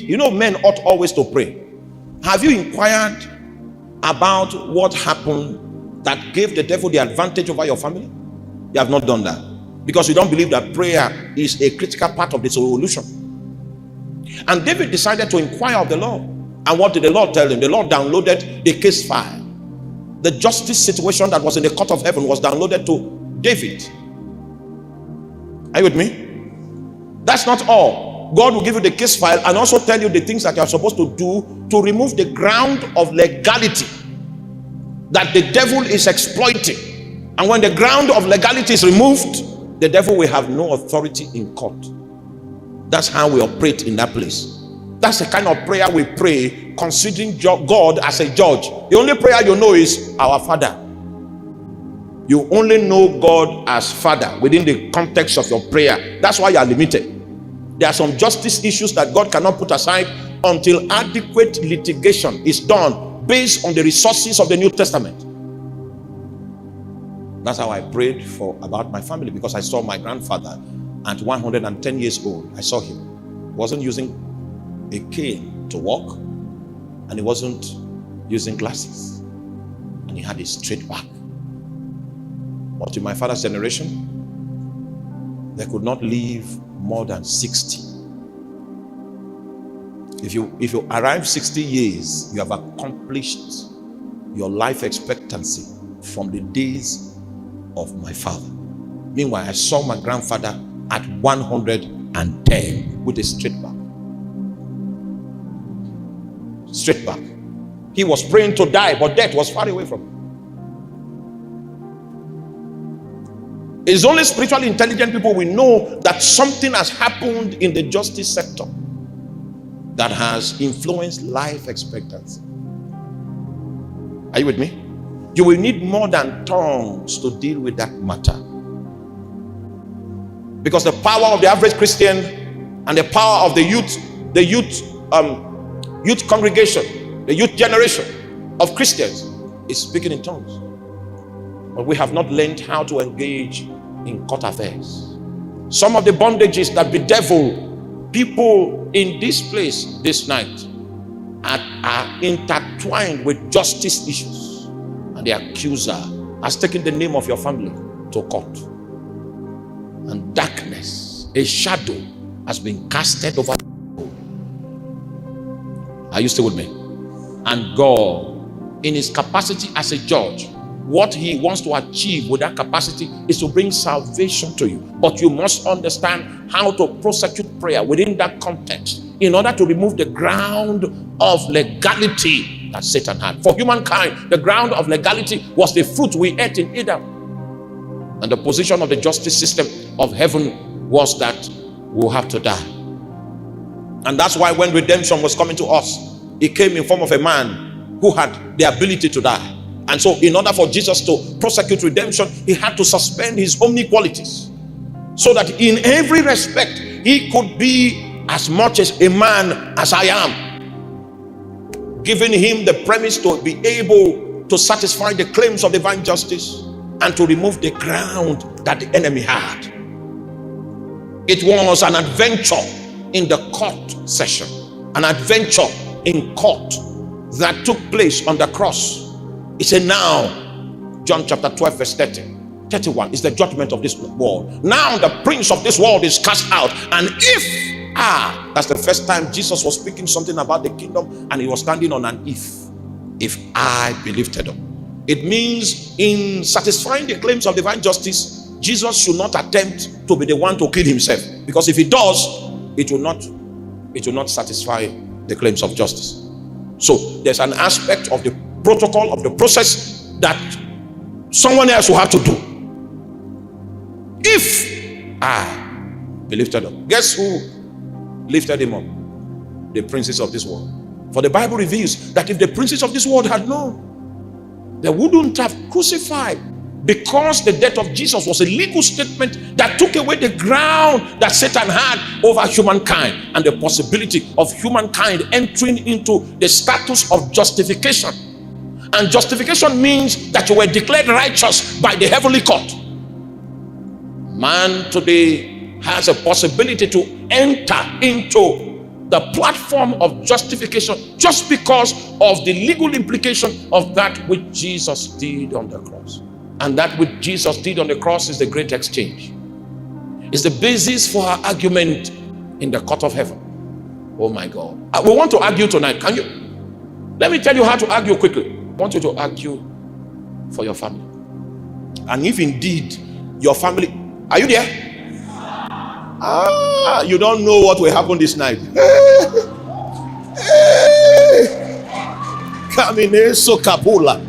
men ought always to pray. Have you inquired about what happened that gave the devil the advantage over your family? You have not done that because you don't believe that prayer is a critical part of the solution. And David decided to inquire of the Lord. And what did the Lord tell him? The Lord downloaded the case file. The justice situation that was in the court of heaven was downloaded to David. Are you with me? That's not all. God will give you the case file and also tell you the things that you are supposed to do to remove the ground of legality that the devil is exploiting. And when the ground of legality is removed, the devil will have no authority in court. That's how we operate in that place. That's the kind of prayer we pray, considering God as a judge. The only prayer you know is our Father. You only know God as Father within the context of your prayer. That's why you are limited. There are some justice issues that God cannot put aside until adequate litigation is done based on the resources of the New Testament. That's how I prayed about my family, because I saw my grandfather at 110 years old. I saw him. He wasn't using a cane to walk, and he wasn't using glasses, and he had a straight back. But in my father's generation, they could not live more than 60. If you arrive 60 years, you have accomplished your life expectancy from the days of my father. Meanwhile, I saw my grandfather at 110 with a straight back. Straight back. He was praying to die, but death was far away from him. It's only spiritually intelligent people will know that something has happened in the justice sector that has influenced life expectancy. Are you with me? You will need more than tongues to deal with that matter. Because the power of the average Christian and the power of the youth congregation, the youth generation of Christians is speaking in tongues. But we have not learned how to engage in court affairs. Some of the bondages that bedevil people in this place this night are intertwined with justice issues, and the accuser has taken the name of your family to court, and darkness, a shadow, has been casted over. Are you still with me? And God, in his capacity as a judge, what he wants to achieve with that capacity is to bring salvation to you. But you must understand how to prosecute prayer within that context in order to remove the ground of legality that Satan had. For humankind, the ground of legality was the fruit we ate in Eden. And the position of the justice system of heaven was that we'll have to die. And that's why when redemption was coming to us, it came in form of a man who had the ability to die. And so in order for Jesus to prosecute redemption, he had to suspend his omni-qualities, so that in every respect he could be as much as a man as I am, giving him the premise to be able to satisfy the claims of divine justice and to remove the ground that the enemy had. It was an adventure in the court session, an adventure in court that took place on the cross. He said, now, John chapter 12 verse 31 is the judgment of this world. Now the prince of this world is cast out. And if, that's the first time Jesus was speaking something about the kingdom, and he was standing on an if I be lifted up. It means in satisfying the claims of divine justice, Jesus should not attempt to be the one to kill himself, because if he does, it will not satisfy the claims of justice. So there's an aspect of the protocol, of the process, that someone else will have to do. If I be lifted up. Guess who lifted him up? The princes of this world. For the Bible reveals that if the princes of this world had known, they wouldn't have crucified, because the death of Jesus was a legal statement that took away the ground that Satan had over humankind and the possibility of humankind entering into the status of justification. And justification means that you were declared righteous by the heavenly court. Man today has a possibility to enter into the platform of justification just because of the legal implication of that which Jesus did on the cross. And that which Jesus did on the cross is the great exchange. It's the basis for our argument in the court of heaven. Oh my God. We want to argue tonight. Can you? Let me tell you how to argue quickly. I want you to argue for your family. And if indeed your family, are you there? You don't know what will happen this night. Kamine so kapula.